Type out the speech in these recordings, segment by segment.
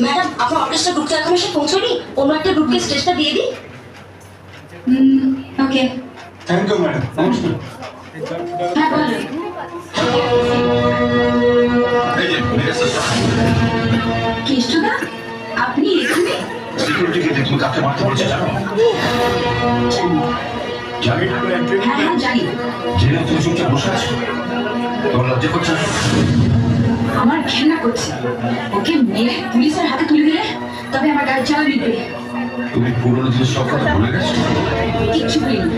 Madam আপনার orchestra গ্রুপটা এখন এসে পৌঁছয়নি, অন্য একটা গ্রুপকে স্টেজটা দিয়ে দিই। ওকে। Thank you madam. নমস্কার। হ্যাঁ বলুন। কেষ্টদা আপনি এখানে? সিকিউরিটিকে দেখুন কাকে মারতে বলছে জানো? জানি। হ্যাঁ হ্যাঁ জানি। জেনে তুমি চুপচাপ বসে আছো, তোমার লজ্জা করছে না? আমার ঘৃণা করছে। ওকে মেরে পুলিশের হাতে তুলে দিলে তবে আমার গায়ে জ্বালা মিটবে। তুমি পুরোনো দিনের সব কথা ভুলে গেছো? কিচ্ছু বলিনি,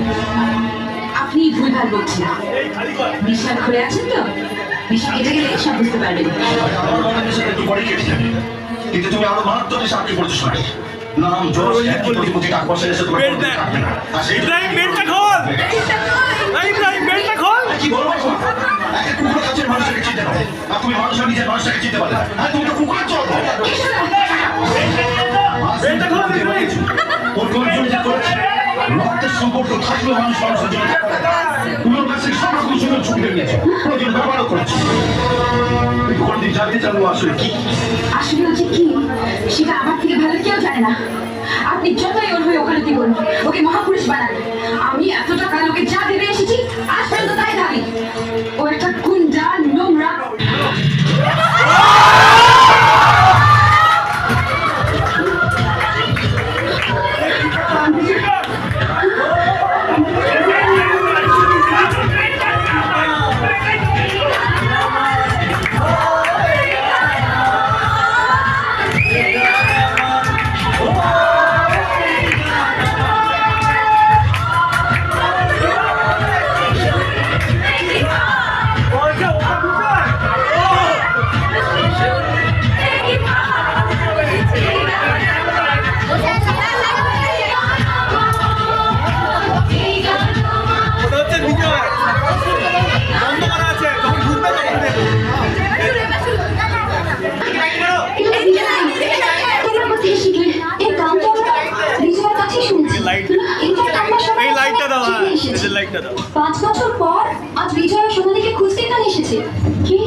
আপনি ভুলভাল বলছেন। বিশ্বাস করে আছেন তো? বিশ্বাস কেটে গেলে সব বুঝতে পারবেন। আমার মনের সাথে একটু পরে কেটে যাবে, কিন্তু তুমি আরো মারাত্মক সাক্ষী করছো শোনাই। নাম জোর প্রতি টাকা পয়সা এসে তোমার কাটবে না। আর সেই বেলটা খোল, বেলটা খোল। কি বলবো? একটা কুকুর কাছের মানুষটাকে চিনতে পারে, আর তুমি মানুষের নিজের মানুষটাকে চিনতে পারে না। আর তুমি তো কুকুরের চল। বেলটা খোল। ওর গর্জন যা করেছে, রক্তের সম্পর্ক থাকলেও মানুষ মানুষের জন্য পুরোর কাছে সব রকম সুযোগ ছুটে নিয়েছে, প্রয়োজন ব্যবহারও করেছে। তুই কোনদিন জানতে চালু আসলে কি? আসলে হচ্ছে কি সেটা আমার থেকে ভালো কেউ জানে না। আপনি যতই ওর হয়ে ওখানে বলুন, ওকে মহাপুরুষ বানান। আমি এতটা কাল ওকে যা ভেবে এসেছি আজ পর্যন্ত তাই ভাবি। ও একটা গুন্ডা, নোংরা। এই লাইটটা দাও, এই লাইটটা দাও। 5 বছর পর আজ বিজয়া সোনালীকে খুঁজতে এখানে এসেছে। কি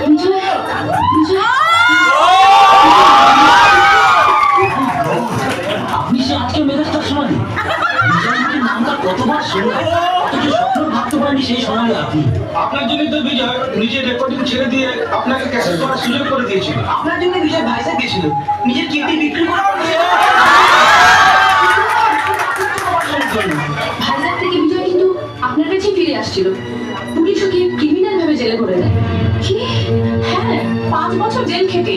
বিজয়া? আপনি সে আজকে মেজাজটা শোনালি? বিজয়কে নামটা কতবার শুনলেন, অথচ স্বপ্ন ভাবতে পারেনি সেই সময় আপনি। আপনার জন্য তো বিজয় নিজের রেকর্ডিং ছেড়ে দিয়ে আপনাকে ক্যাসেট করার সুযোগ করে দিয়েছিল। আপনার জন্য বিজয় ভাইসা গেছিল নিজের কিডনি বিক্রি করে। ভাইজাগ থেকে বিজয় কিন্তু আপনার কাছে ফিরে আসছিল। পুলিশ ওকে ক্রিমিনাল ভাবে জেলে ভরে দেয়। কি? হ্যাঁ, 5 বছর জেল খেটে